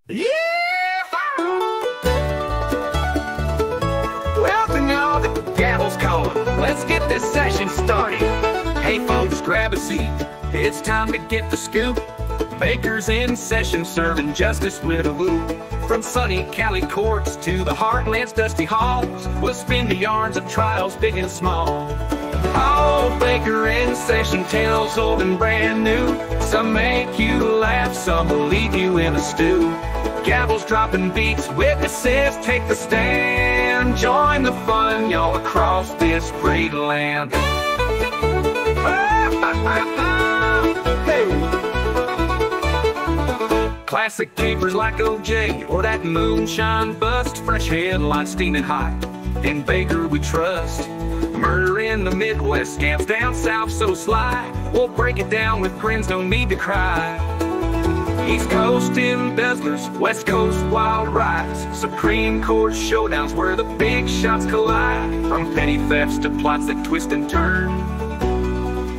Yeah! Well, now the gavel's calling. Let's get this session started. Hey, folks, grab a seat. It's time to get the scoop. Bakers in session serving justice with a whoop. From sunny Cali courts to the heartland's dusty halls, we'll spin the yarns of trials big and small. Oh, Baker in session, tales old and brand new. Some make you laugh, some will leave you in a stew. Gavels dropping beats, witnesses take the stand. Join the fun, y'all, across this great land. Hey. Classic capers like OJ or that moonshine bust. Fresh headlines steaming hot, in Baker we trust. Murder in the Midwest, scams down south so sly. We'll break it down with grins, don't need to cry. East Coast embezzlers, West Coast wild rides. Supreme Court showdowns where the big shots collide. From petty thefts to plots that twist and turn,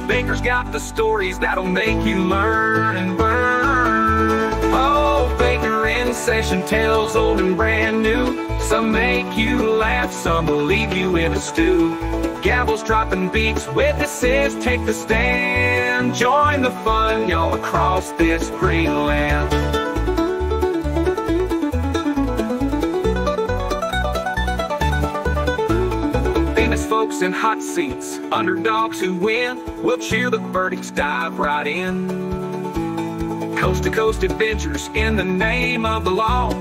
Baker's got the stories that'll make you learn and burn. Oh, Baker in session, tales old and brand new. Some make you laugh, some will leave you in a stew. Gavels dropping beats, witnesses take the stand. Join the fun, y'all, across this great land. Famous folks in hot seats, underdogs who win. We'll cheer the verdicts, dive right in. Coast to coast adventures in the name of the law.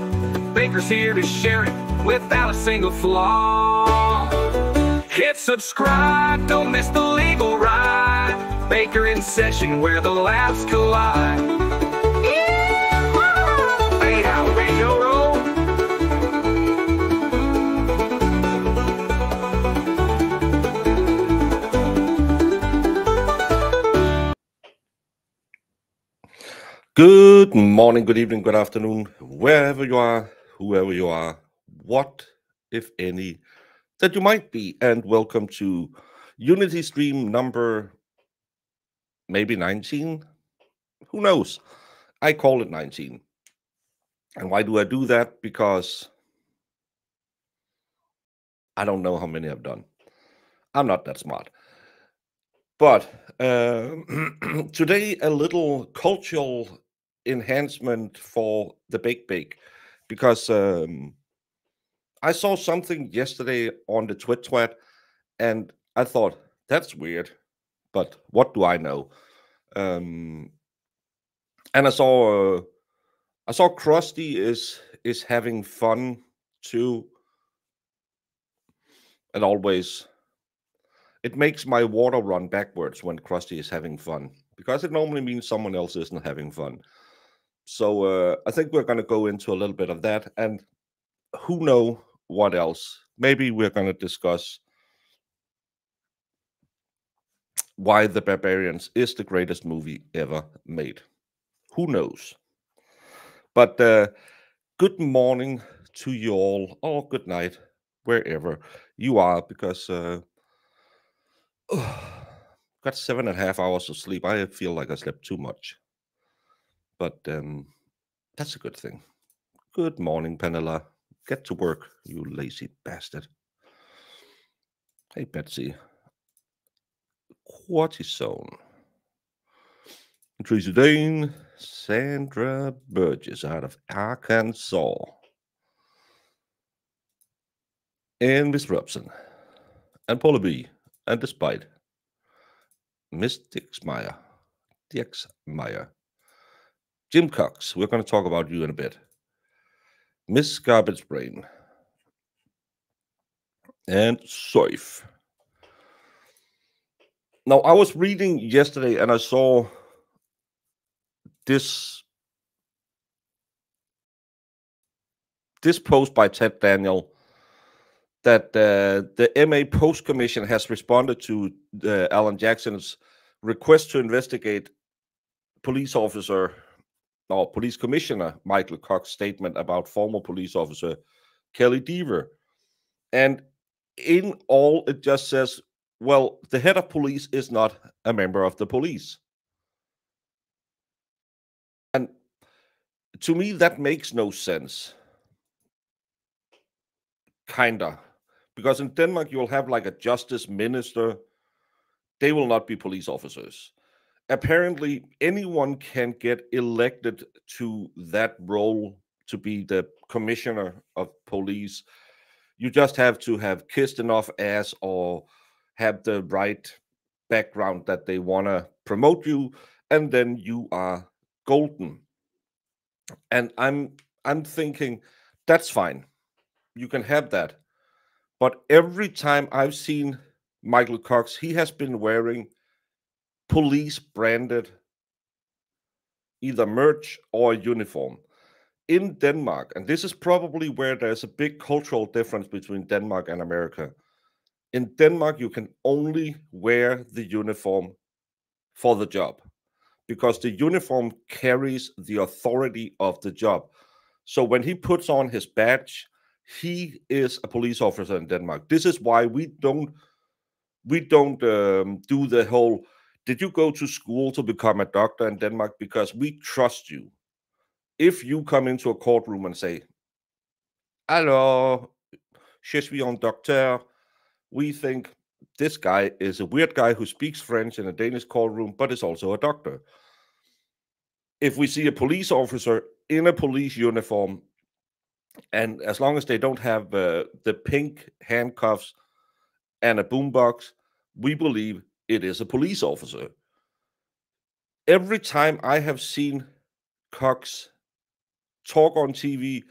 Baker's here to share it without a single flaw. Hit subscribe, don't miss the legal ride. Baker in session where the laughs collide. Hey, how radio roll. Good morning, good evening, good afternoon, wherever you are, whoever you are, what, if any, that you might be, and welcome to Unity stream number maybe 19. Who knows? I call it 19. And why do I do that? Because I don't know how many I've done. I'm not that smart. But today, a little cultural enhancement for the Bake, because I saw something yesterday on the twit, and I thought, that's weird, but what do I know? And I saw Krusty is having fun too, and always it makes my water run backwards when Krusty is having fun, because it normally means someone else isn't having fun. So I think we're going to go into a little bit of that, and who know what else. Maybe we're going to discuss why The Barbarians is the greatest movie ever made. Who knows? But good morning to you all, or good night, wherever you are, because got 7.5 hours of sleep. I feel like I slept too much. But that's a good thing. Good morning, Penela. Get to work, you lazy bastard. Hey, Betsy. Cortisone. Tracy Dane. Sandra Burgess out of Arkansas. And Miss Robson. And Paula B. And Despite. Miss Dixmeyer. Jim Cox. We're going to talk about you in a bit. Miss Garbage Brain. And Soif. Now, I was reading yesterday and I saw this post by Ted Daniel that the MA Post Commission has responded to Alan Jackson's request to investigate police commissioner Michael Cox's statement about former police officer Kelly Deaver. And in all, it just says, well, the head of police is not a member of the police. And To me, that makes no sense. Kinda. Because in Denmark, you'll have like a justice minister. They will not be police officers. Apparently, anyone can get elected to that role to be the commissioner of police. You just have to have kissed enough ass or have the right background that they want to promote you, and then you are golden. And I'm thinking that's fine. You can have that. But every time I've seen Michael Cox, he has been wearing police branded either merch or uniform. In Denmark, and this is probably where there's a big cultural difference between Denmark and America. In Denmark, you can only wear the uniform for the job because the uniform carries the authority of the job. So when he puts on his badge, he is a police officer in Denmark. This is why we don't do the whole, did you go to school to become a doctor in Denmark? Because we trust you. If you come into a courtroom and say, alors, je suis un docteur, we think this guy is a weird guy who speaks French in a Danish courtroom, but is also a doctor. If we see a police officer in a police uniform, and as long as they don't have the pink handcuffs and a boombox, we believe it is a police officer. Every time I have seen Cox talk on TV,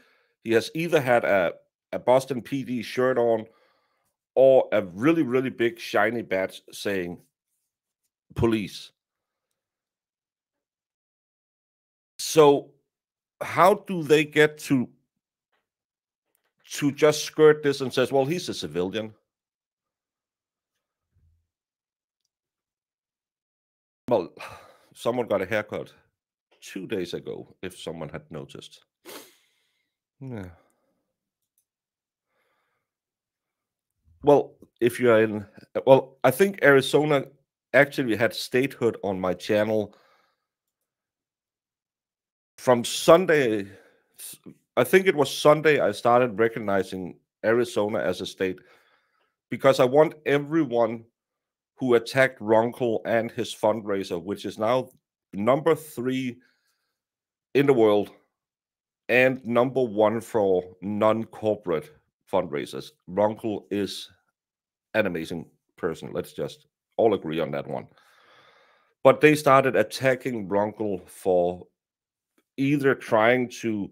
he has either had a Boston PD shirt on or a really, really big shiny badge saying police. So how do they get to just skirt this and says, well, he's a civilian? Well, someone got a haircut 2 days ago, if someone had noticed. Yeah. Well, if you're in, well, I think Arizona actually had statehood on my channel from Sunday. I think it was Sunday I started recognizing Arizona as a state because I want everyone who attacked Ronkel and his fundraiser, which is now number 3 in the world and number 1 for non-corporate fundraisers. Ronkel is an amazing person. Let's just all agree on that one. But they started attacking Ronkel for either trying to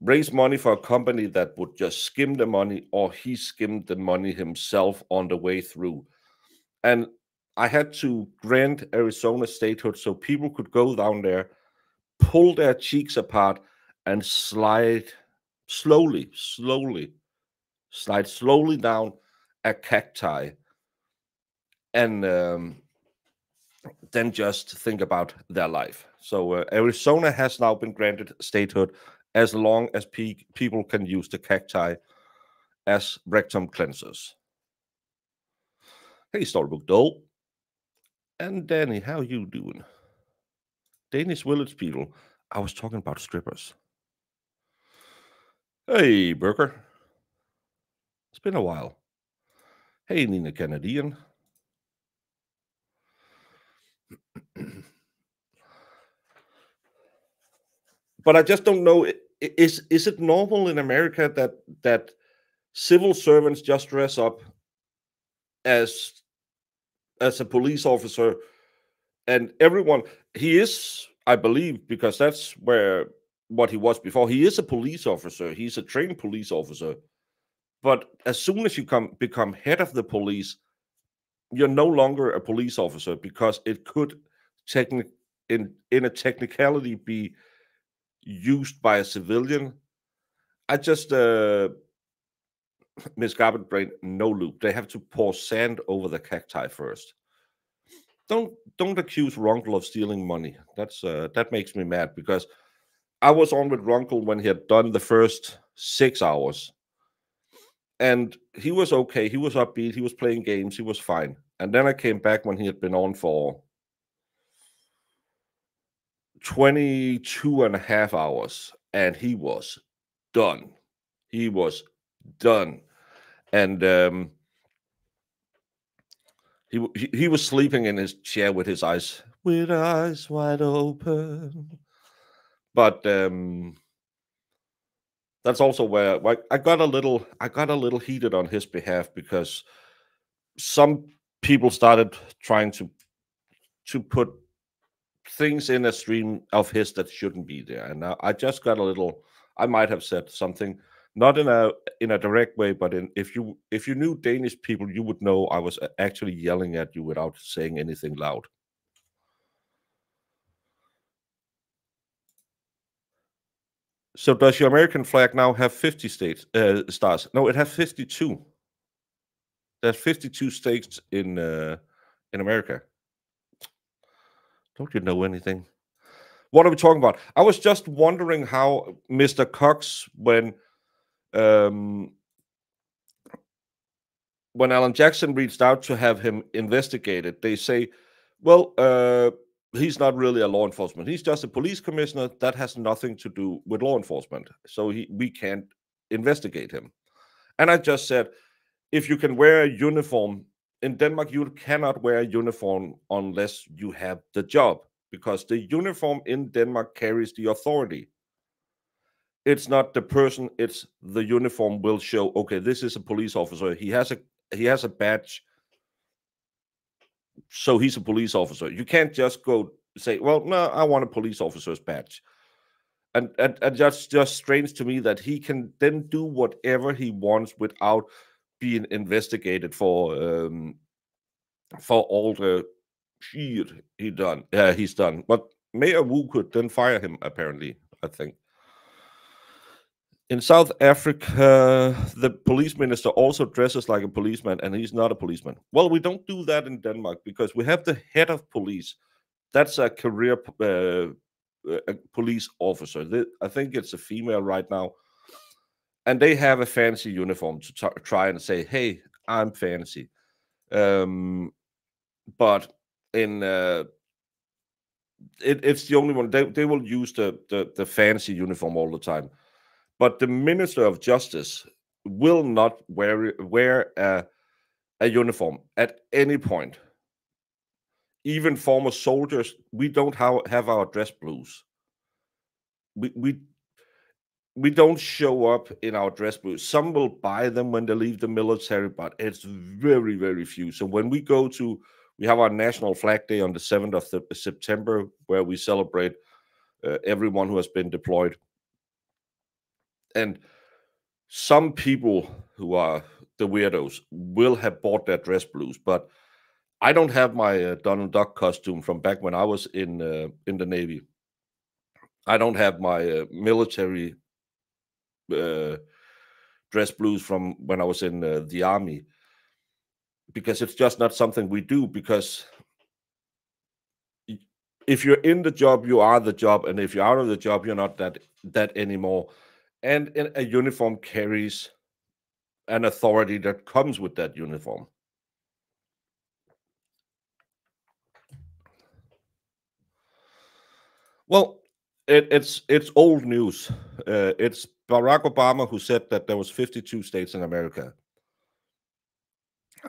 raise money for a company that would just skim the money, or he skimmed the money himself on the way through. And I had to grant Arizona statehood so people could go down there, pull their cheeks apart, and slide slowly down a cacti, and then just think about their life. So Arizona has now been granted statehood as long as people can use the cacti as rectum cleansers. Hey, Storybook Doll. And Danny, how you doing? Danish village people. I was talking about strippers. Hey, Burger. It's been a while. Hey, Nina Canadian. But I just don't know. Is it normal in America that civil servants just dress up as a police officer, and everyone, he is, I believe, because that's what he was before. He is a police officer. He's a trained police officer. But as soon as you become head of the police, you're no longer a police officer because it could in a technicality be used by a civilian. I just Miss Garbage Brain, no loop. They have to pour sand over the cacti first. Don't accuse Ronkel of stealing money. That makes me mad because I was on with Ronkel when he had done the first 6 hours. And he was okay. He was upbeat. He was playing games. He was fine. And then I came back when he had been on for 22 and a half hours, and he was done. He was done. And he was sleeping in his chair with eyes wide open. But that's also where I got a little heated on his behalf, because some people started trying to put things in a stream of his that shouldn't be there, and I just got a little. I might have said something, not in a direct way, but if you knew Danish people, you would know I was actually yelling at you without saying anything loud. So does your American flag now have 50 stars? No, it has 52. There's 52 states in America. Don't you know anything? What are we talking about? I was just wondering how Mr. Cox, um, when Alan Jackson reached out to have him investigated, they say, well, he's not really a law enforcement. He's just a police commissioner. That has nothing to do with law enforcement. So we can't investigate him. And I just said, if you can wear a uniform in Denmark, you cannot wear a uniform unless you have the job, because the uniform in Denmark carries the authority. It's not the person, it's the uniform will show, okay, this is a police officer. He has a badge, so he's a police officer. You can't just go say, well, no, I want a police officer's badge. And that's just strange to me that he can then do whatever he wants without being investigated for all the shit he's done. But Mayor Wu could then fire him, apparently, I think. In South Africa, the police minister also dresses like a policeman, and he's not a policeman. Well, we don't do that in Denmark, because we have the head of police. That's a career a police officer. I think it's a female right now. And they have a fancy uniform to try and say, hey, I'm fancy. But in it's the only one. They will use the fancy uniform all the time. But the Minister of Justice will not wear a uniform at any point. Even former soldiers, we don't have our dress blues. We don't show up in our dress blues. Some will buy them when they leave the military, but it's very, very few. So when we have our National Flag Day on the 7th of September, where we celebrate everyone who has been deployed. And some people who are the weirdos will have bought their dress blues, but I don't have my Donald Duck costume from back when I was in the Navy. I don't have my military dress blues from when I was in the Army, because it's just not something we do. Because if you're in the job, you are the job, and if you're out of the job, you're not that anymore. And a uniform carries an authority that comes with that uniform. Well, it's old news. It's Barack Obama who said that there was 52 states in America.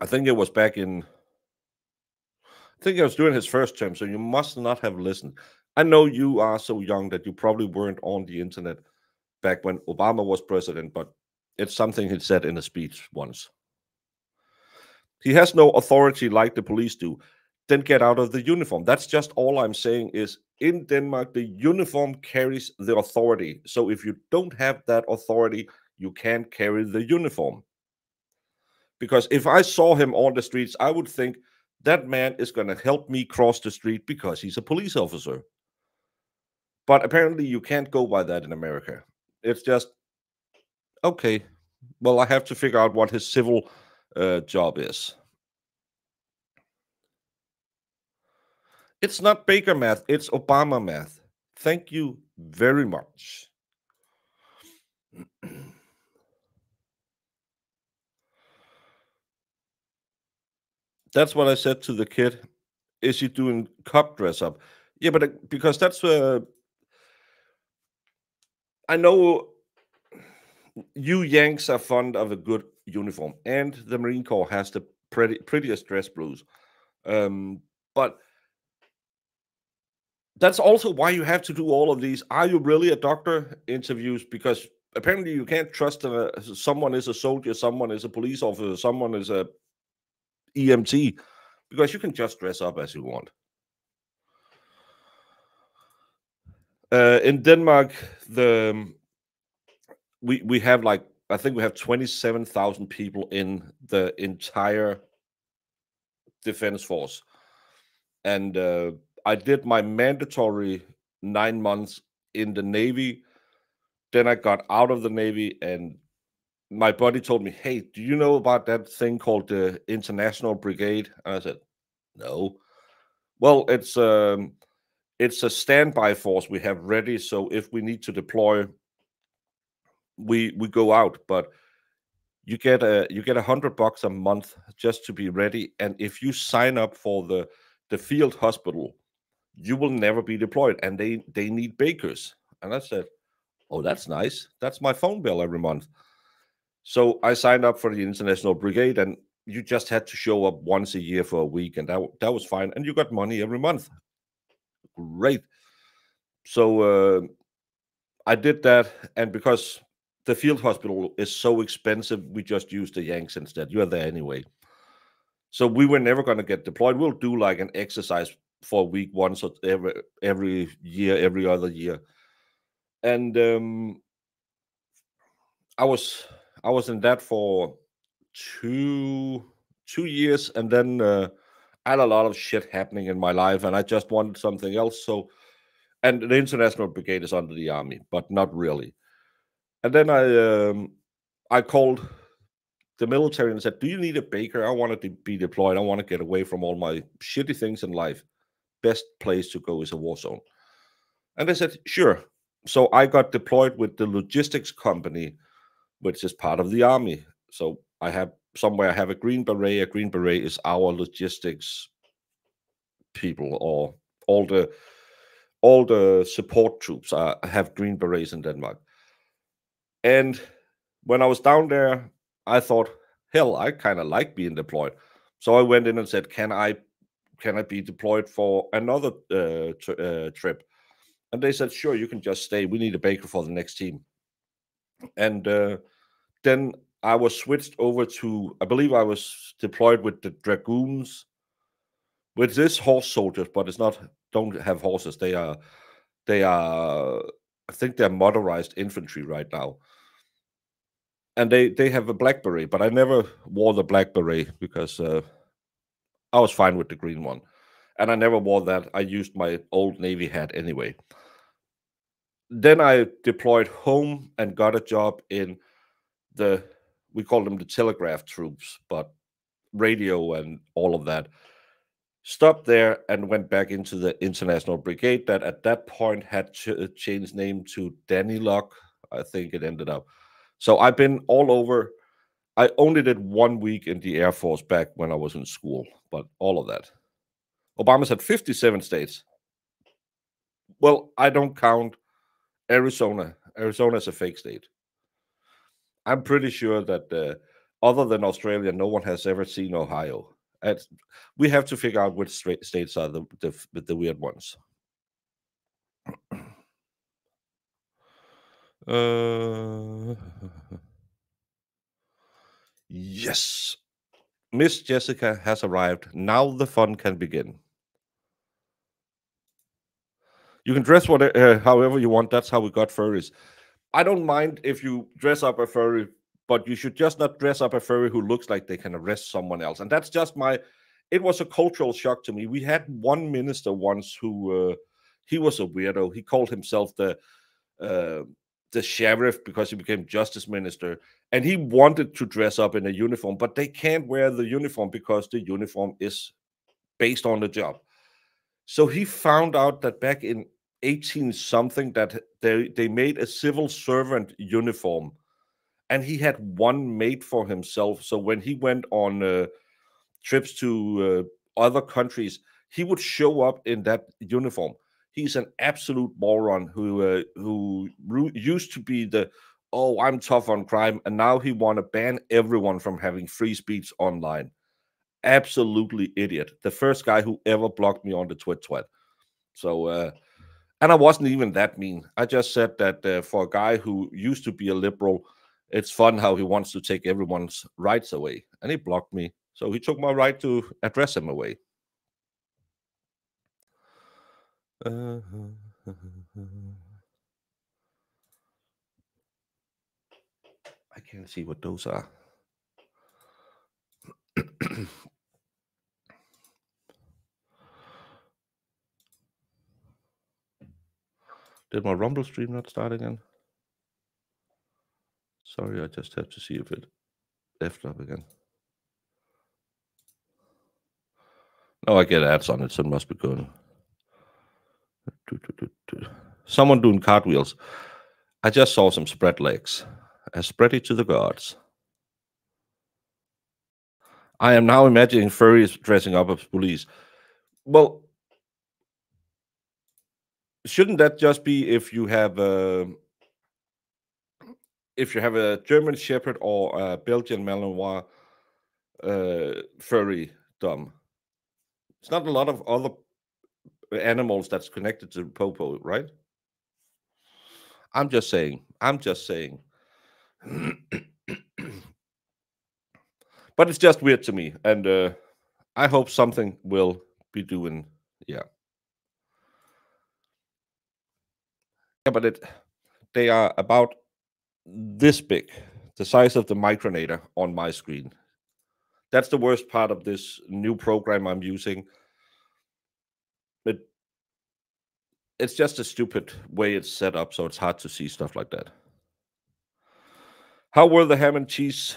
I think it was back in. I think it was during his first term, so you must not have listened. I know you are so young that you probably weren't on the internet back when Obama was president, but it's something he said in a speech once. He has no authority like the police do. Then get out of the uniform. That's just all I'm saying. Is in Denmark, the uniform carries the authority. So if you don't have that authority, you can't carry the uniform. Because if I saw him on the streets, I would think that man is going to help me cross the street because he's a police officer. But apparently you can't go by that in America. It's just, okay, well, I have to figure out what his civil job is. It's not Baker math, it's Obama math. Thank you very much. That's what I said to the kid. Is he doing cop dress up? Yeah, but because that's I know you Yanks are fond of a good uniform, and the Marine Corps has the prettiest dress blues. But that's also why you have to do all of these. Are you really a doctor interviews? Because apparently you can't trust someone is a soldier, someone is a police officer, someone is a EMT, because you can just dress up as you want. In Denmark, we have like, I think we have 27,000 people in the entire defense force, and I did my mandatory 9 months in the Navy. Then I got out of the Navy, and my buddy told me, "Hey, do you know about that thing called the International Brigade?" And I said, "No." Well, it's a standby force we have ready, so if we need to deploy, we go out. But you get $100 a month just to be ready, and if you sign up for the field hospital, you will never be deployed, and they need bakers. And I said, "Oh, that's nice. That's my phone bill every month." So I signed up for the International Brigade, and you just had to show up once a year for a week, and that was fine. And you got money every month. Great. So I did that, and because the field hospital is so expensive, we just used the Yanks instead. You are there anyway. So we were never going to get deployed. We'll do like an exercise for a week once or every year, every other year. And I was in that for two years, and then I had a lot of shit happening in my life, and I just wanted something else. So, and the International Brigade is under the army, but not really. And then I called the military and said, "Do you need a baker? I want to be deployed. I want to get away from all my shitty things in life. Best place to go is a war zone." And they said, "Sure." So I got deployed with the logistics company, which is part of the army. So I have somewhere I have a green beret. A green beret is our logistics people, or all the support troops have green berets in Denmark. And when I was down there, I thought, hell, I kind of like being deployed. So I went in and said, can I be deployed for another trip? And they said, sure, you can just stay. We need a baker for the next team. And then I was switched over to, I believe I was deployed with the dragoons, which is horse soldiers, but it's not, don't have horses. They are, I think they're motorized infantry right now. And they have a black beret, but I never wore the black beret because I was fine with the green one. And I never wore that. I used my old Navy hat anyway. Then I deployed home and got a job in we call them the telegraph troops, but radio and all of that. Stopped there and went back into the International Brigade that at that point had changed name to Danilog, I think it ended up. So I've been all over. I only did 1 week in the Air Force back when I was in school, but all of that. Obama's had 57 states. Well, I don't count Arizona. Arizona is a fake state. I'm pretty sure that other than Australia, no one has ever seen Ohio. We have to figure out which states are the weird ones. Yes. Miss Jessica has arrived. Now the fun can begin. You can dress however you want. That's how we got furries. I don't mind if you dress up a furry, but you should just not dress up a furry who looks like they can arrest someone else. And that's just it was a cultural shock to me. We had one minister once who, he was a weirdo. He called himself the sheriff because he became justice minister. And he wanted to dress up in a uniform, but they can't wear the uniform because the uniform is based on the job. So he found out that back in 18 something that they made a civil servant uniform, and he had one made for himself. So when he went on trips to other countries, he would show up in that uniform. He's an absolute moron who used to be the, oh, I'm tough on crime, and now he want to ban everyone from having free speech online. Absolutely idiot. The first guy who ever blocked me on the twit. So, and I wasn't even that mean. I just said that for a guy who used to be a liberal, it's fun how he wants to take everyone's rights away. And he blocked me. So he took my right to address him away. I can't see what those are. Did my Rumble stream not start again? Sorry, I just have to see if it effed up again. Oh, I get ads on it, so it must be good. Someone doing cartwheels. I just saw some spread legs. Spread it to the gods. I am now imagining furries dressing up as police. Well, shouldn't that just be if you have a German Shepherd or a Belgian Malinois furry dumb? It's not a lot of other animals that's connected to Popo, right? I'm just saying. But it's just weird to me, and I hope something will be doing. Yeah, but they are about this big, the size of the micronator on my screen. That's the worst part of this new program I'm using. It's just a stupid way it's set up, so it's hard to see stuff like that. How were the ham and cheese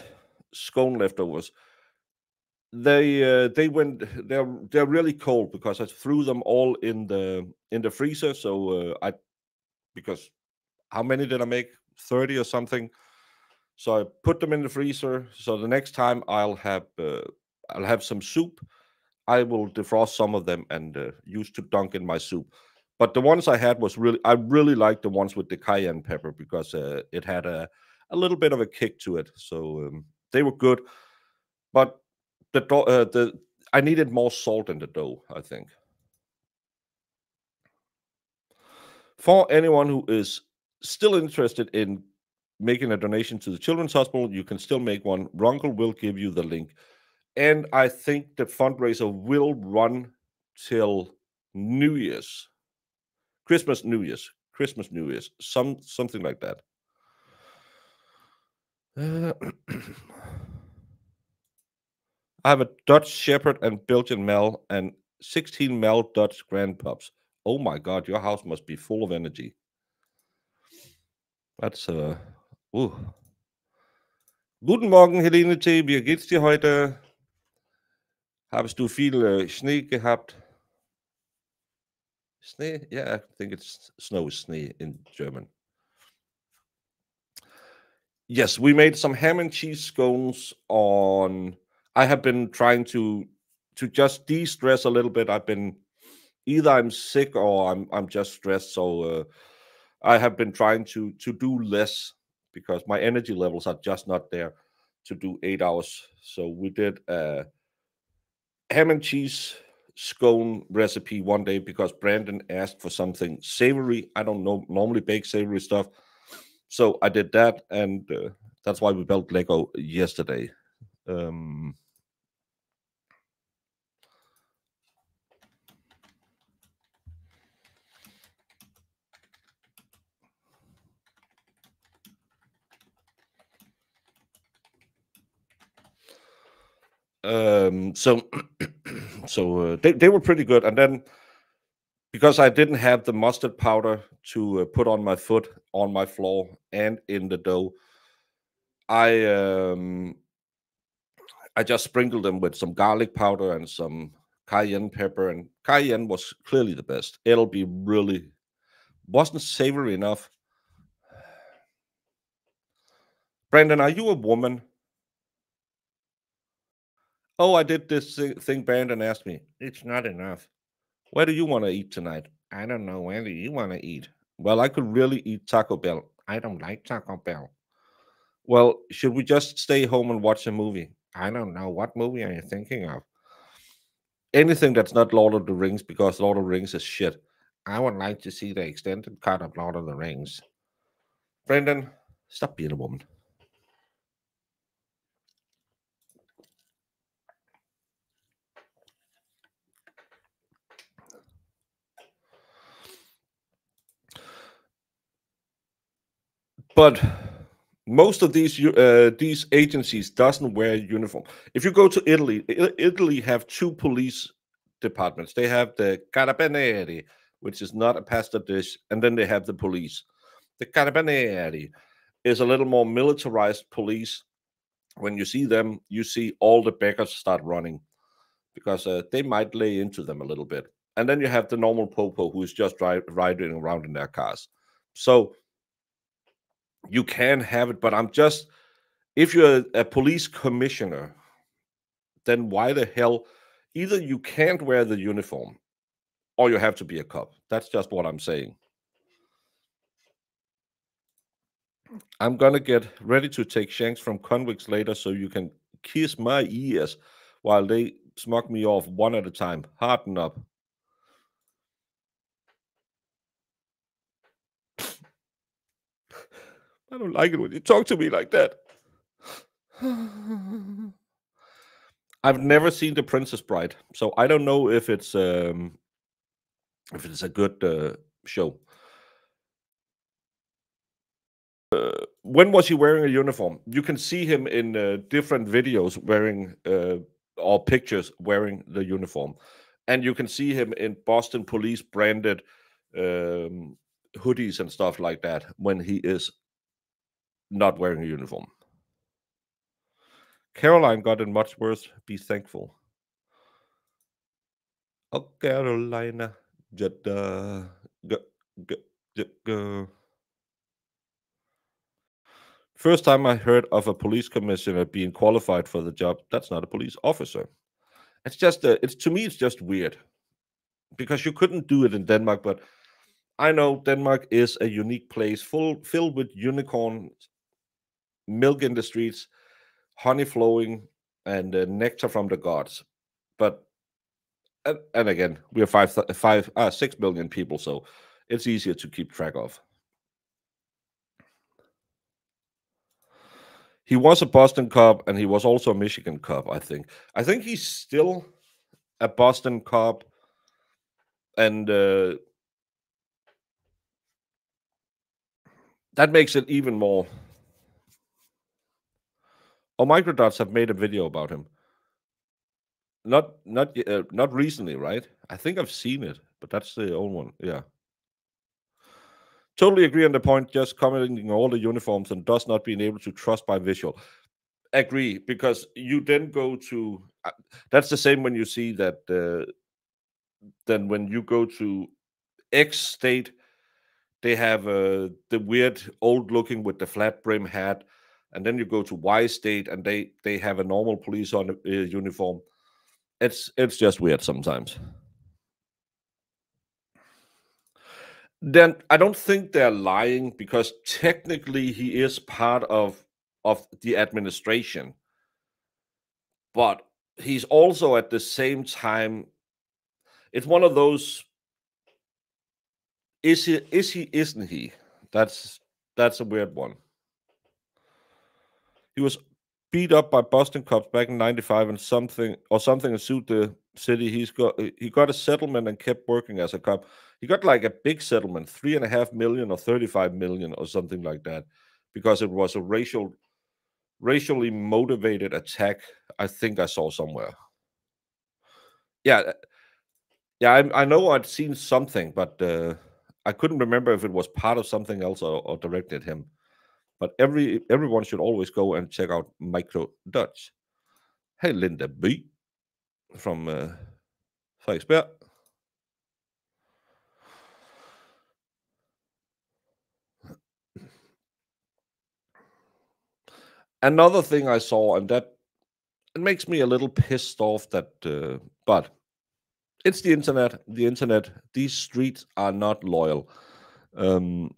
scone leftovers? They went. They're really cold because I threw them all in the freezer. So because how many did I make? 30 or something. So I put them in the freezer. So the next time I'll have some soup. I will defrost some of them and use to dunk in my soup. But the ones I had I really liked the ones with the cayenne pepper because it had a little bit of a kick to it. So they were good. But I needed more salt in the dough, I think. For anyone who is still interested in making a donation to the Children's Hospital, you can still make one. Runkle will give you the link. And I think the fundraiser will run till New Year's. Christmas, New Year's, something like that. I have a Dutch Shepherd and Belgian Mal and 16 Mal Dutch Grand Pups. Oh my God, your house must be full of energy. That's Guten Morgen, Helene T. Wie geht's dir heute? Hast du viel Schnee gehabt? Schnee? Yeah, I think it's snow is Schnee in German. Yes, we made some ham and cheese scones on. I have been trying to just de-stress a little bit. Either I'm sick or I'm just stressed. So I have been trying to do less because my energy levels are just not there to do 8 hours. So we did a ham and cheese scone recipe one day because Brandon asked for something savory. I don't normally bake savory stuff. So I did that, and that's why we built Lego yesterday. So so they were pretty good, and then because I didn't have the mustard powder to put on my foot, on my floor, and in the dough, I just sprinkled them with some garlic powder and some cayenne pepper, and cayenne was clearly the best. It'll be really wasn't savory enough. Brandon, are you a woman? Oh, I did this thing Brandon asked me. It's not enough. Where do you want to eat tonight? I don't know. Where do you want to eat? Well, I could really eat Taco Bell. I don't like Taco Bell. Well, should we just stay home and watch a movie? I don't know. What movie are you thinking of? Anything that's not Lord of the Rings, because Lord of the Rings is shit. I would like to see the extended cut of Lord of the Rings. Brendan, stop being a woman. But most of these agencies doesn't wear uniform. If you go to Italy, Italy have two police departments. They have the carabinieri, which is not a pasta dish, and then they have the police. The carabinieri is a little more militarized police. When you see them, you see all the beggars start running because they might lay into them a little bit. And then you have the normal popo who is just riding around in their cars. So you can have it, but I'm just, if you're a police commissioner, then why the hell, either you can't wear the uniform or you have to be a cop. That's just what I'm saying. I'm gonna get ready to take shanks from convicts later so you can kiss my ears while they smoke me off one at a time. Harden up. I don't like it when you talk to me like that. I've never seen The Princess Bride, so I don't know if it's a good show. When was he wearing a uniform? You can see him in different videos wearing or pictures wearing the uniform, and you can see him in Boston Police branded hoodies and stuff like that when he is not wearing a uniform. Caroline got it much worse. Be thankful. Oh, Carolina, Jada, go, go, go. First time I heard of a police commissioner being qualified for the job. That's not a police officer. It's just, it's to me, it's just weird because you couldn't do it in Denmark. But I know Denmark is a unique place, filled with unicorns, milk in the streets, honey flowing, and nectar from the gods. But and again, we are 6 million people, so it's easier to keep track of. He was a Boston cop, and he was also a Michigan cop. I think. I think he's still a Boston cop, and that makes it even more. Oh, Microdots have made a video about him. Not recently, right? I think I've seen it, but that's the old one. Yeah. Totally agree on the point. Just commenting on all the uniforms and does not being able to trust by visual. Agree, because you then go to. That's the same when you see that. Then when you go to X state, they have the weird old looking with the flat brim hat, and then you go to Y state and they have a normal police on uniform. It's just weird sometimes. Then I don't think they're lying because technically he is part of the administration, but he's also at the same time. It's one of those. Is he? Is he? Isn't he? That's a weird one. He was beat up by Boston cops back in '95 and something sued the city. He got a settlement and kept working as a cop. He got like a big settlement, 3.5 million or 35 million or something like that, because it was a racially motivated attack. I think I saw somewhere. Yeah, yeah, I know I'd seen something, but I couldn't remember if it was part of something else or directed him. But everyone should always go and check out Micro Dutch. Hey, Linda B from Frederiksberg. Another thing I saw, and that it makes me a little pissed off that, but It's the internet. The internet. These streets are not loyal. Um,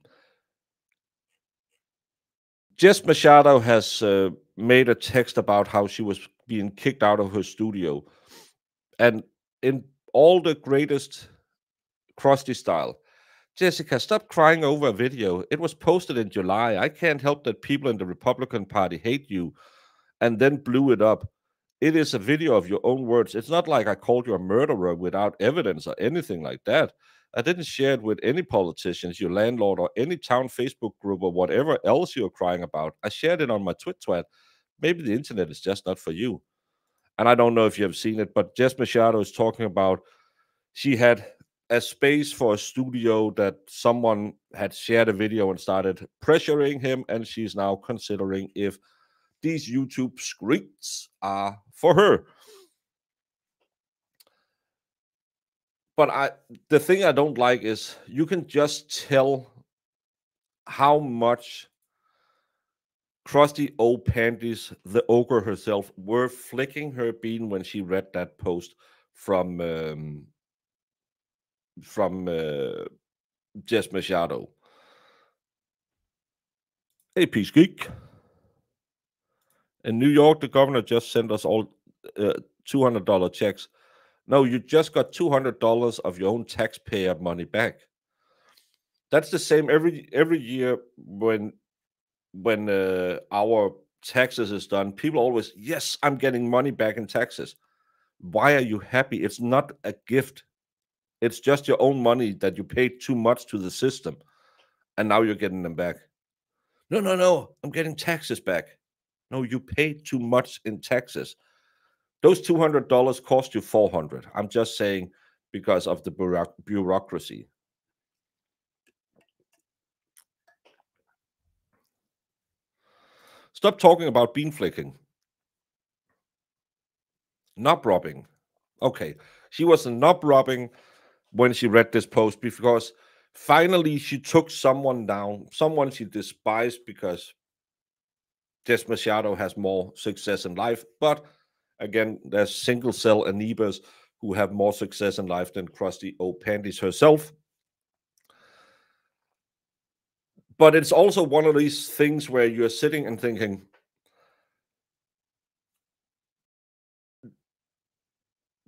Jess Machado has made a text about how she was being kicked out of her studio, and in all the greatest Krusty style, Jessica, stop crying over a video. It was posted in July. I can't help that people in the Republican Party hate you and then blew it up. It is a video of your own words. It's not like I called you a murderer without evidence or anything like that. I didn't share it with any politicians, your landlord, or any town Facebook group or whatever else you're crying about. I shared it on my Twit. Maybe the internet is just not for you. And I don't know if you have seen it, but Jess Machado is talking about she had a space for a studio that someone had shared a video and started pressuring him, and she's now considering if these YouTube scripts are for her. But the thing I don't like is you can just tell how much Krusty O Panties, the ogre herself, were flicking her bean when she read that post from Jess Machado. Hey, Peace Geek. In New York, the governor just sent us all $200 checks. No, you just got $200 of your own taxpayer money back. That's the same every year when our taxes is done. People always, yes, I'm getting money back in taxes. Why are you happy? It's not a gift. It's just your own money that you paid too much to the system, and now you're getting them back. No, I'm getting taxes back. No, you paid too much in taxes. Those $200 cost you $400. I'm just saying because of the bureaucracy. Stop talking about bean flicking. Knob robbing. Okay, she was knob robbing when she read this post because finally she took someone down, someone she despised because Des Machado has more success in life. But again, there's single cell amoebas who have more success in life than Krusty O Panties herself. But it's also one of these things where you're sitting and thinking,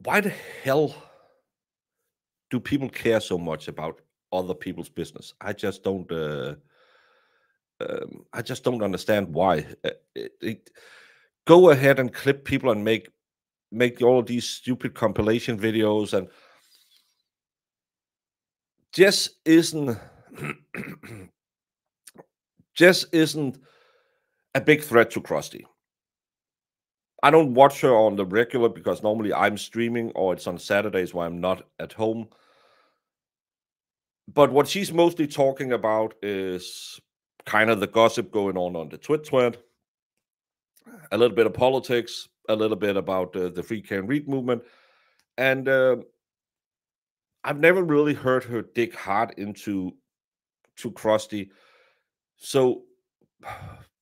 why the hell do people care so much about other people's business? I just don't. I just don't understand why. Go ahead and clip people and make all these stupid compilation videos, and Jess isn't Jess isn't a big threat to Krusty. I don't watch her on the regular because normally I'm streaming or it's on Saturdays where I'm not at home. But what she's mostly talking about is kind of the gossip going on the Twit, a little bit of politics, a little bit about the Free Can Read movement. And I've never really heard her dig hard into Krusty. So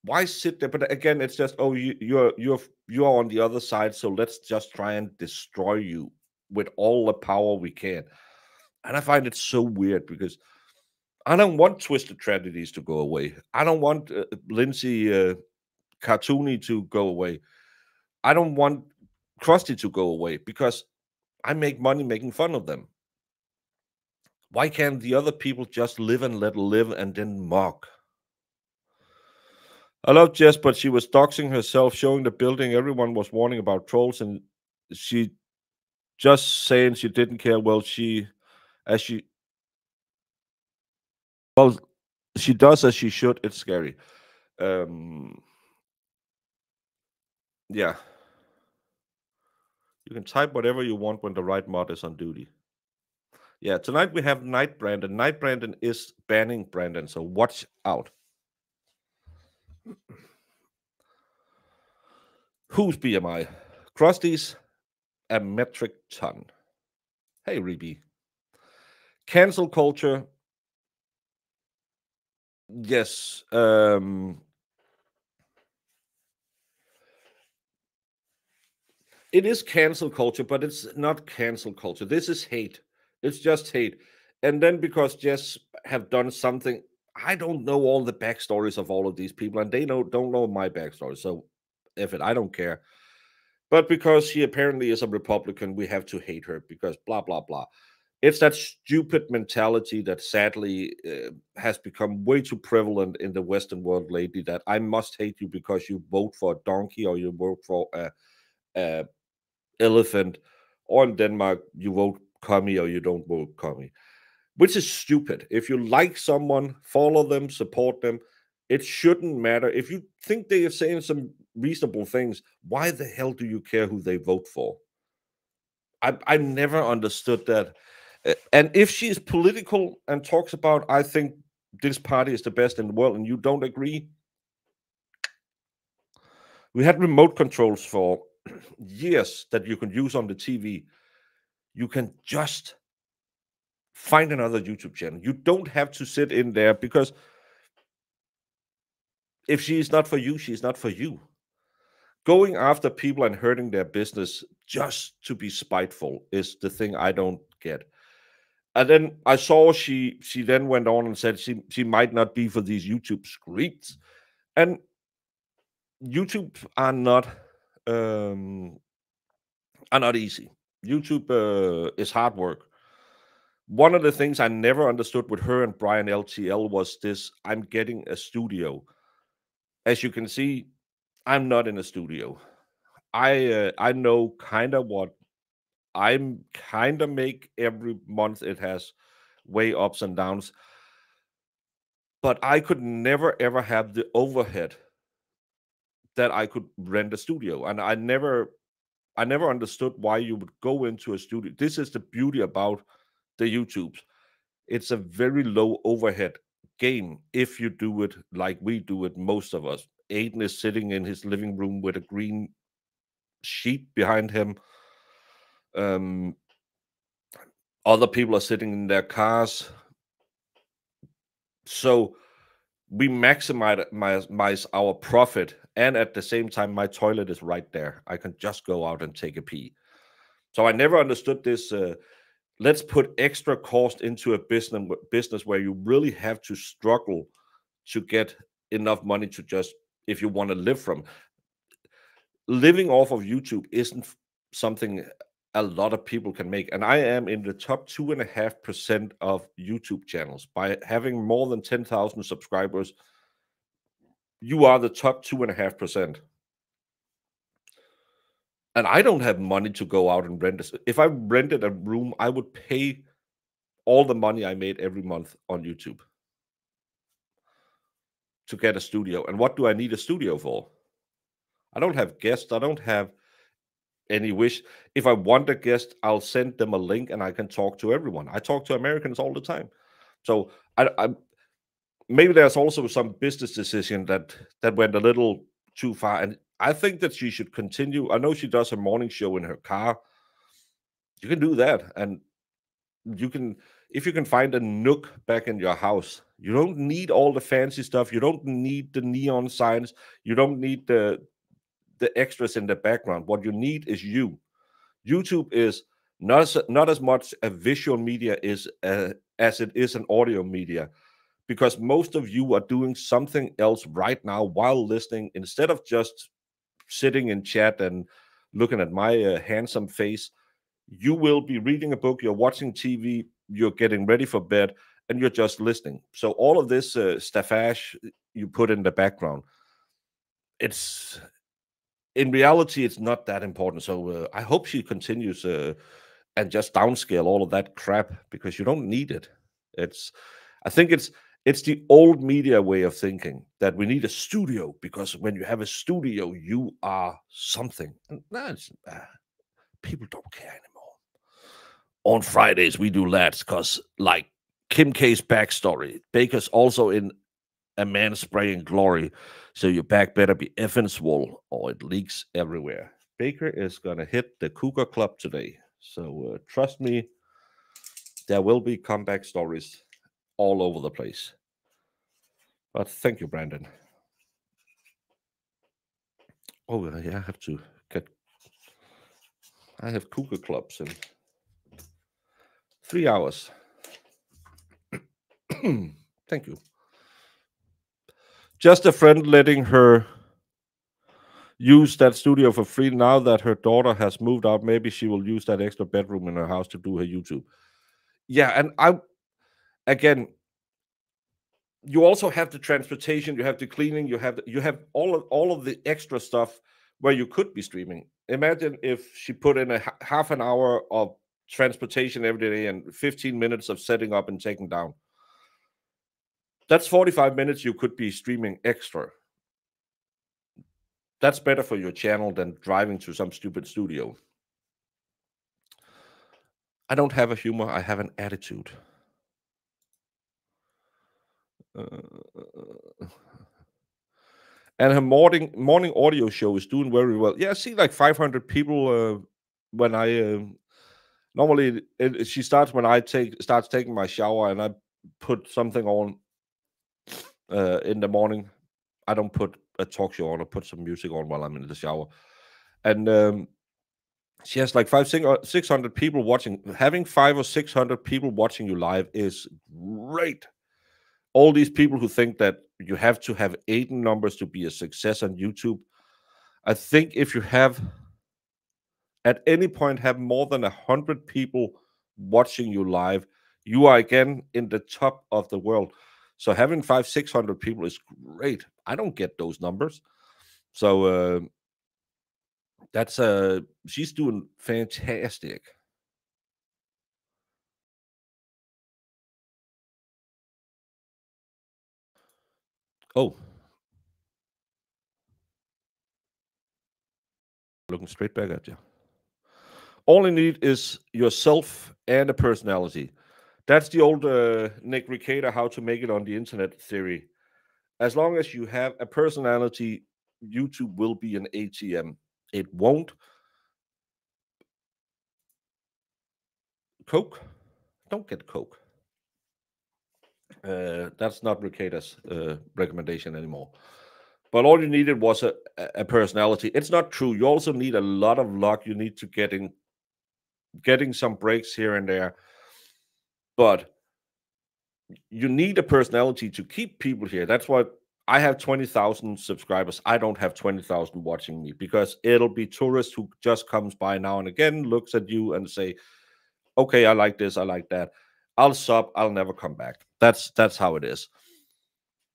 why sit there? But again, it's just, oh, you're on the other side, so let's just try and destroy you with all the power we can. And I find it so weird because I don't want Twisted Tragedies to go away. I don't want Lindsay Cartoony to go away. I don't want Krusty to go away because I make money making fun of them. Why can't the other people just live and let live and then mock? I love Jess, but she was doxing herself, showing the building. Everyone was warning about trolls, and she just saying she didn't care. Well, as she, well, she does as she should. It's scary. Um, yeah, you can type whatever you want when the right mod is on duty. Yeah, tonight we have Night Brandon. Night Brandon is banning Brandon, so watch out. Whose BMI? Krusty's a metric ton. Hey, Reby. Cancel culture. Yes. it is cancel culture, but it's not cancel culture. This is hate. It's just hate. And then because Jess have done something, I don't know all the backstories of all of these people, and they don't know my backstory. So if it, I don't care. But because she apparently is a Republican, we have to hate her because blah blah blah. It's that stupid mentality that sadly has become way too prevalent in the Western world lately. That I must hate you because you vote for a donkey or you vote for a elephant, or in Denmark, you vote commie or you don't vote commie, which is stupid. If you like someone, follow them, support them. It shouldn't matter. If you think they are saying some reasonable things, why the hell do you care who they vote for? I never understood that. And if she's political and talks about, I think this party is the best in the world, and you don't agree, we had remote controls for years that you can use on the TV. You can just find another YouTube channel. You don't have to sit in there because if she's not for you, she's not for you. Going after people and hurting their business just to be spiteful is the thing I don't get. And then I saw she then went on and said she might not be for these YouTube streets. And YouTube um are not easy. YouTube is hard work. One of the things I never understood with her and Brian LTL was this: I'm getting a studio. As you can see, I'm not in a studio. I know kind of what I'm kind of make every month. It has way ups and downs, but I could never ever have the overhead that I could rent a studio, and I never understood why you would go into a studio. This is the beauty about the YouTubes. It's a very low overhead game if you do it like we do it, most of us. Aiden is sitting in his living room with a green sheet behind him. Um, Other people are sitting in their cars. So we maximize our profit. And at the same time, my toilet is right there. I can just go out and take a pee. So I never understood this. Let's put extra cost into a business where you really have to struggle to get enough money to just, if you want to live from. Living off of YouTube isn't something a lot of people can make. And I am in the top 2.5% of YouTube channels. By having more than 10,000 subscribers, you are the top 2.5%. And I don't have money to go out and rent. If I rented a room, I would pay all the money I made every month on YouTube to get a studio. And what do I need a studio for? I don't have guests. I don't have any wish. If I want a guest, I'll send them a link and I can talk to everyone. I talk to Americans all the time. So I maybe there's also some business decision that went a little too far. And I think that she should continue. I know she does a morning show in her car. You can do that. And you can, if you can find a nook back in your house, you don't need all the fancy stuff. You don't need the neon signs. You don't need the extras in the background. What you need is you. YouTube is not as much a visual media as it is an audio media, because most of you are doing something else right now while listening, instead of just sitting in chat and looking at my handsome face. You will be reading a book, you're watching TV, you're getting ready for bed, and you're just listening. So all of this staffage you put in the background, it's in reality, it's not that important. So I hope she continues and just downscale all of that crap, because you don't need it. It's, I think it's the old media way of thinking that we need a studio because when you have a studio, you are something. And that's people don't care anymore. On Fridays we do lads because, like, Kim K's backstory. Baker's also in A Man Spraying Glory, so your back better be effing swole or it leaks everywhere. Baker is gonna hit the Cougar Club today, so trust me, there will be comeback stories all over the place. But thank you, Brandon. Oh yeah, I have to get I have cougar clubs in 3 hours. Thank you. Just a friend letting her use that studio for free now that her daughter has moved out. Maybe she will use that extra bedroom in her house to do her YouTube. Yeah, and again, you also have the transportation, you have the cleaning, you have all of the extra stuff where you could be streaming. Imagine if she put in a half an hour of transportation every day and 15 minutes of setting up and taking down. That's 45 minutes you could be streaming extra. That's better for your channel than driving to some stupid studio. I don't have a humor, I have an attitude. And her morning audio show is doing very well. Yeah, I see like 500 people when I normally she starts when I starts taking my shower, and I put something on in the morning. I don't put a talk show on. I put some music on while I'm in the shower, and she has like 600 people watching. Having 500 or 600 people watching you live is great. All these people who think that you have to have 8 numbers to be a success on YouTube. I think if you have at any point have more than 100 people watching you live, you are again in the top of the world. So having 500-600 people is great. I don't get those numbers. So that's she's doing fantastic. Oh, looking straight back at you. All you need is yourself and a personality. That's the old Nick Ricada how to make it on the internet theory. As long as you have a personality, YouTube will be an ATM. It won't. Coke? Don't get Coke. That's not Ricada's recommendation anymore. But all you needed was a personality. It's not true. You also need a lot of luck. You need to getting some breaks here and there. But you need a personality to keep people here. That's why I have 20,000 subscribers. I don't have 20,000 watching me, because it'll be tourists who just comes by now and again, looks at you and say, okay, I like this, I like that. I'll sub, I'll never come back. That's how it is.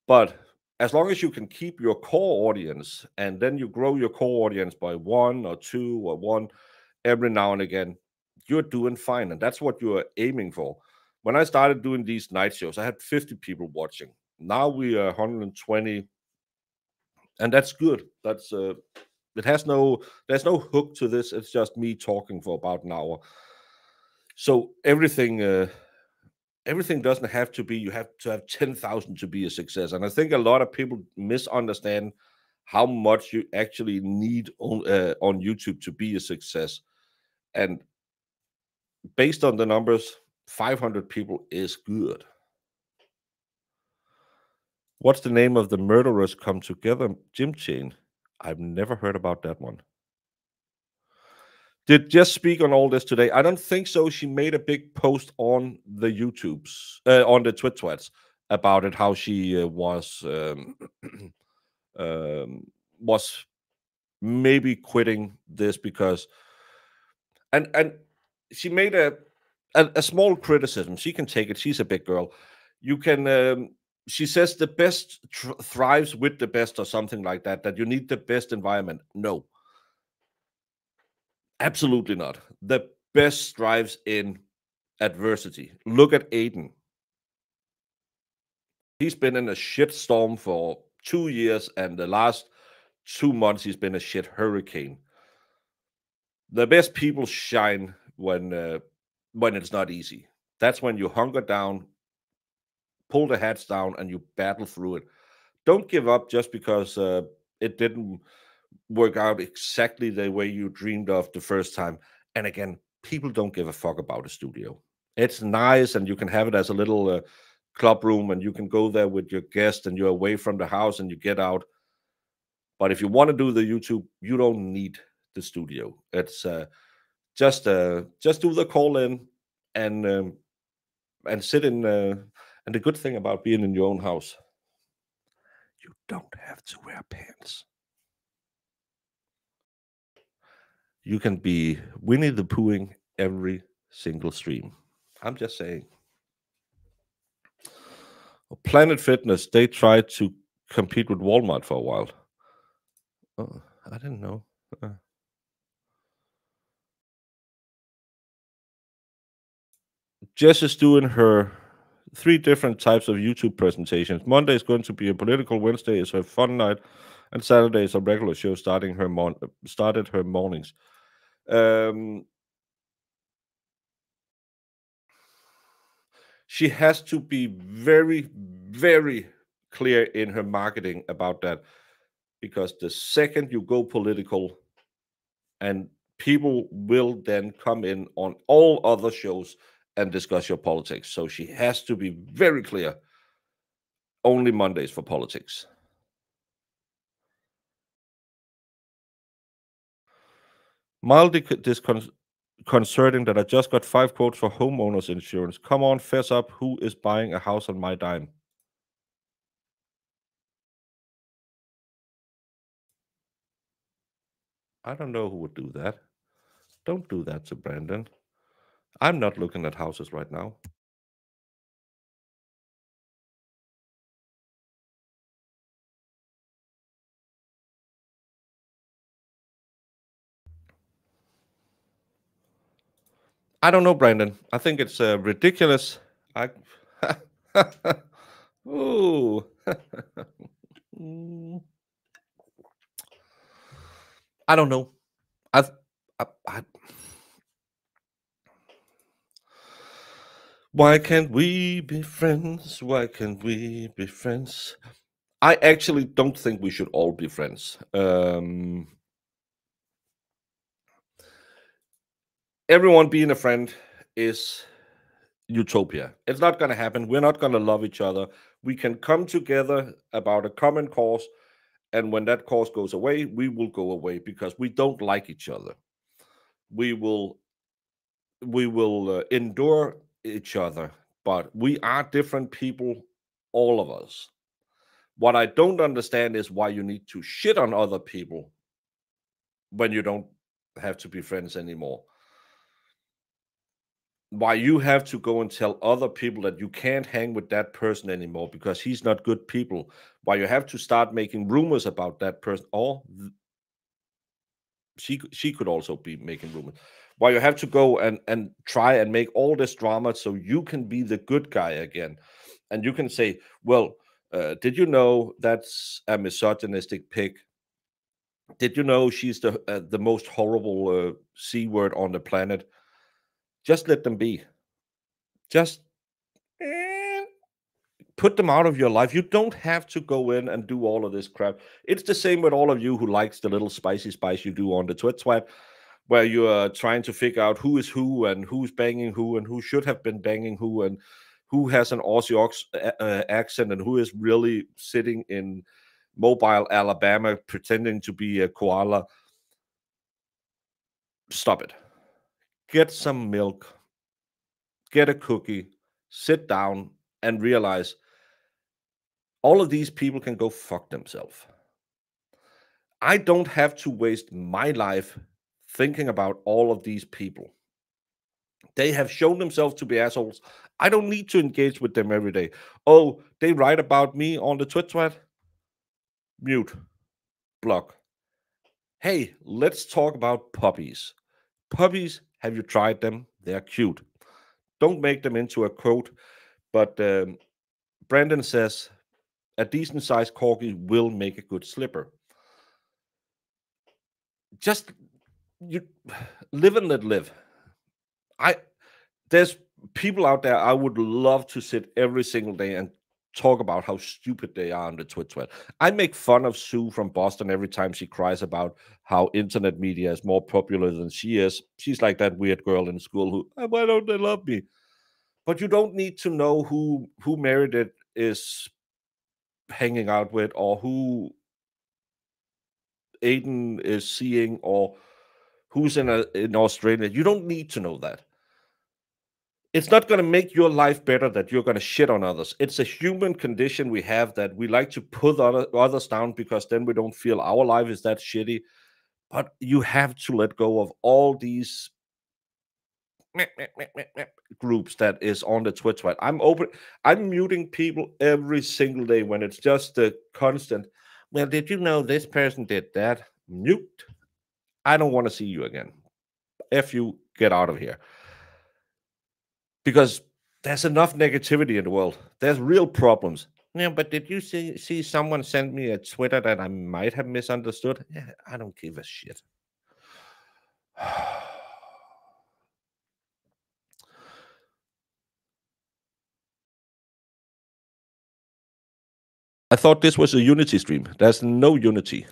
But as long as you can keep your core audience, and then you grow your core audience by 1 or 2 or 1 every now and again, you're doing fine. And that's what you're aiming for. When I started doing these night shows, I had 50 people watching. Now we are 120, and that's good. That's there's no hook to this. It's just me talking for about an hour. So everything doesn't have to be, you have to have 10,000 to be a success. And I think a lot of people misunderstand how much you actually need on YouTube to be a success. And based on the numbers, 500 people is good. What's the name of the Murderers Come Together gym chain? I've never heard about that one. Did Jess speak on all this today? I don't think so. She made a big post on the YouTubes, on the Twits about it, how she was maybe quitting this because, and she made a small criticism. She can take it. She's a big girl. You can. She says the best thrives with the best, or something like that. That you need the best environment. No, absolutely not. The best thrives in adversity. Look at Aiden. He's been in a shit storm for 2 years, and the last 2 months he's been a shit hurricane. The best people shine when it's not easy. That's when you hunker down, pull the hats down, and you battle through it. Don't give up just because it didn't work out exactly the way you dreamed of the first time. And again, people don't give a fuck about a studio. It's nice, and you can have it as a little club room, and you can go there with your guest, and you're away from the house, and you get out. But if you want to do the YouTube, you don't need the studio. It's just do the call in and sit in. And the good thing about being in your own house, you don't have to wear pants. You can be Winnie the Poohing every single stream. I'm just saying. Planet Fitness, they tried to compete with Walmart for a while. Oh, I didn't know. Jess is doing her 3 different types of YouTube presentations. Monday is going to be a political, Wednesday is her fun night, and Saturday is a regular show started her mornings. She has to be very, very clear in her marketing about that, because the second you go political, and people will then come in on all other shows and discuss your politics. So she has to be very clear. Only Mondays for politics. Mildly disconcerting that I just got 5 quotes for homeowners insurance. Come on, fess up. Who is buying a house on my dime? I don't know who would do that. Don't do that to Brandon. I'm not looking at houses right now. I don't know, Brandon. I think it's ridiculous. I. Ooh. I don't know. I, why can't we be friends? Why can't we be friends? I actually don't think we should all be friends. Everyone being a friend is utopia. It's not going to happen. We're not going to love each other. We can come together about a common cause, and when that cause goes away, we will go away because we don't like each other. We will endure each other, but we are different people, all of us. What I don't understand is why you need to shit on other people when you don't have to be friends anymore. Why you have to go and tell other people that you can't hang with that person anymore because he's not good people. Why you have to start making rumors about that person, or she could also be making rumors. Why you have to go and try and make all this drama so you can be the good guy again, and you can say, well, did you know that's a misogynistic pig? Did you know she's the most horrible C word on the planet? Just let them be. Just put them out of your life. You don't have to go in and do all of this crap. It's the same with all of you who likes the little spicy spice you do on the twat, where you are trying to figure out who is who and who's banging who and who should have been banging who and who has an Aussie accent and who is really sitting in Mobile, Alabama, pretending to be a koala. Stop it. Get some milk, get a cookie, sit down, and realize all of these people can go fuck themselves. I don't have to waste my life thinking about all of these people. They have shown themselves to be assholes. I don't need to engage with them every day. Oh, they write about me on the twat. Mute. Block. Hey, let's talk about puppies. Puppies, have you tried them? They're cute. Don't make them into a quote, but Brandon says a decent sized corgi will make a good slipper. Just you live and let live. There's people out there I would love to sit every single day and talk about how stupid they are on the twit. I make fun of Sue from Boston every time she cries about how internet media is more popular than she is. She's like that weird girl in school who, why don't they love me? But you don't need to know who Meredith is hanging out with or who Aiden is seeing or who's in Australia. You don't need to know that. It's not going to make your life better that you're going to shit on others. It's a human condition we have that we like to put others down because then we don't feel our life is that shitty. But you have to let go of all these groups that is on the Twitch. Right? I'm muting people every single day when it's just the constant. Well, did you know this person did that? Mute. I don't want to see you again. If you get out of here. Because there's enough negativity in the world. There's real problems. Yeah, but did you see someone send me a Twitter that I might have misunderstood? Yeah, I don't give a shit. I thought this was a unity stream. There's no unity.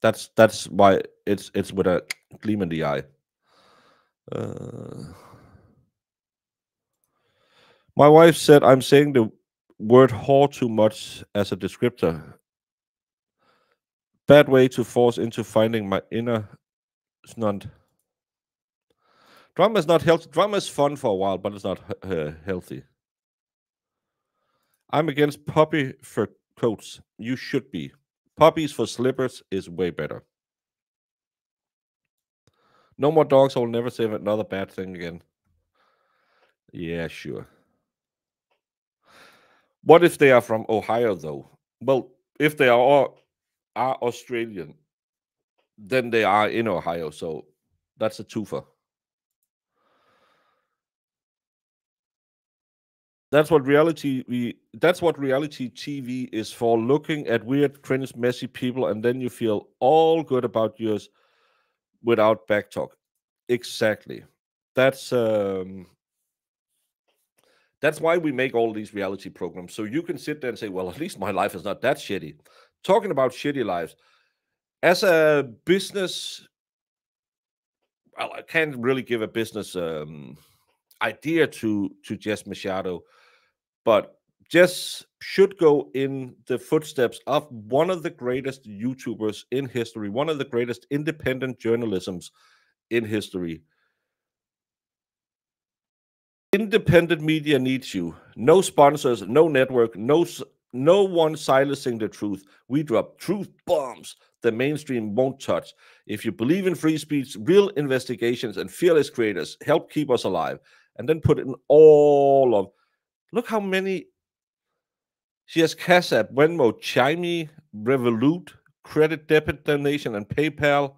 That's why it's with a gleam in the eye. My wife said I'm saying the word whore too much as a descriptor. Bad way to force into finding my inner snunt. Drama is not healthy. Drama is fun for a while, but it's not healthy. I'm against puppy fur coats. You should be. Puppies for slippers is way better. No more dogs. I will never say another bad thing again. Yeah, sure. What if they are from Ohio, though? Well, if they are Australian, then they are in Ohio. So that's a twofer. That's what reality TV is for, looking at weird, cringe, messy people, and then you feel all good about yours without backtalk. Exactly. That's why we make all these reality programs. So you can sit there and say, well, at least my life is not that shitty. Talking about shitty lives. As a business, well, I can't really give a business idea to Jess Machado, but Jess should go in the footsteps of one of the greatest YouTubers in history, one of the greatest independent journalisms in history. Independent media needs you. No sponsors, no network, no one silencing the truth. We drop truth bombs the mainstream won't touch. If you believe in free speech, real investigations, and fearless creators, help keep us alive. And then put in all of. Look how many. She has Cash App, Venmo, Chime, Revolut, credit debit donation, and PayPal.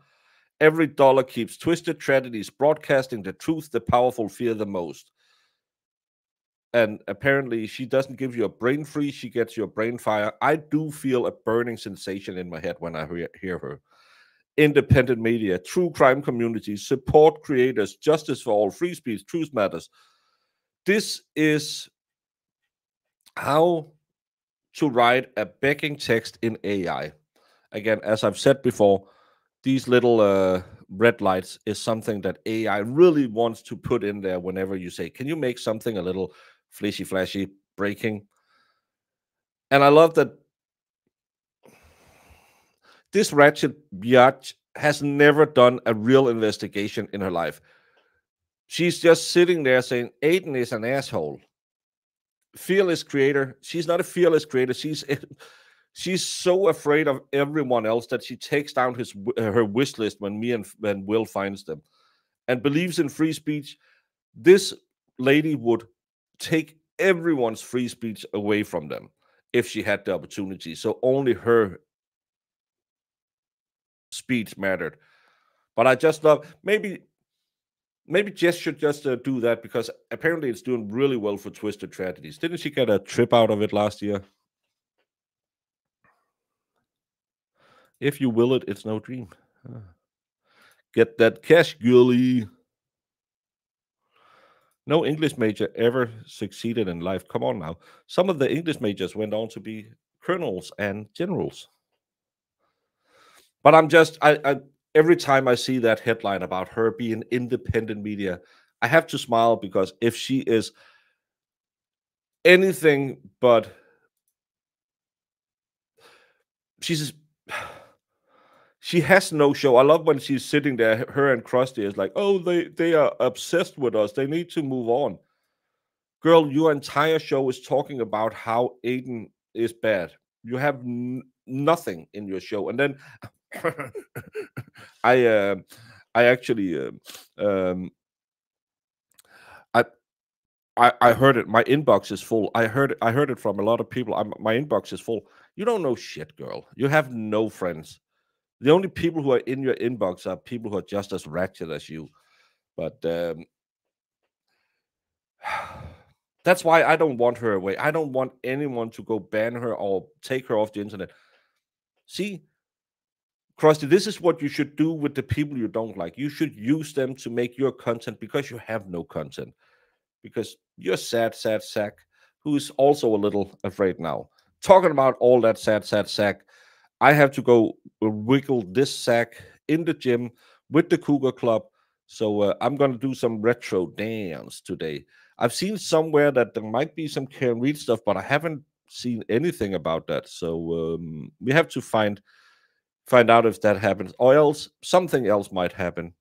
Every dollar keeps twisted tragedies broadcasting the truth the powerful fear the most. And apparently she doesn't give you a brain freeze, she gets you a brain fire. I do feel a burning sensation in my head when I hear her. Independent media, true crime communities, support creators, justice for all, free speech, truth matters. This is how to write a begging text in AI. Again, as I've said before, these little red lights is something that AI really wants to put in there whenever you say, can you make something a little flashy, breaking? And I love that this ratchet biatch has never done a real investigation in her life. She's just sitting there saying, Aiden is an asshole. Fearless creator. She's not a fearless creator. She's so afraid of everyone else that she takes down her wish list when me and Will finds them, and believes in free speech. This lady would take everyone's free speech away from them if she had the opportunity. So only her speech mattered. But I just love, maybe Jess should just do that, because apparently it's doing really well for Twisted Tragedies. Didn't she get a trip out of it last year? If you will it, it's no dream. Get that cash, girlie. No English major ever succeeded in life. Come on now. Some of the English majors went on to be colonels and generals. But I every time I see that headline about her being independent media, I have to smile, because if she is anything but, she's she has no show. I love when she's sitting there, her and Krusty is like, oh, they are obsessed with us. They need to move on. Girl, your entire show is talking about how Aiden is bad. You have nothing in your show. And then I actually I heard it. My inbox is full. I heard it from a lot of people. My inbox is full. You don't know shit, girl. You have no friends. The only people who are in your inbox are people who are just as ratchet as you. But that's why I don't want her away. I don't want anyone to go ban her or take her off the internet. See, Krusty, this is what you should do with the people you don't like. You should use them to make your content because you have no content. Because you're sad sack, who's also a little afraid now. Talking about all that sad sack, I have to go wiggle this sack in the gym with the Cougar Club. So I'm going to do some retro dance today. I've seen somewhere that there might be some Karen Reed stuff, but I haven't seen anything about that. So we have to find out if that happens, or else something else might happen.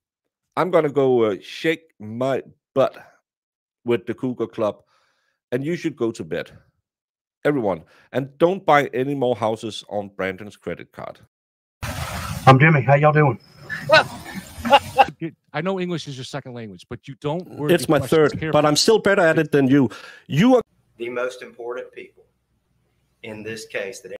I'm going to go shake my butt with the Cougar Club, and you should go to bed. Everyone. And don't buy any more houses on Brandon's credit card. I'm Jimmy. How y'all doing? I know English is your second language, but you don't word It's my third, but I'm still better at it than you. You are the most important people in this case that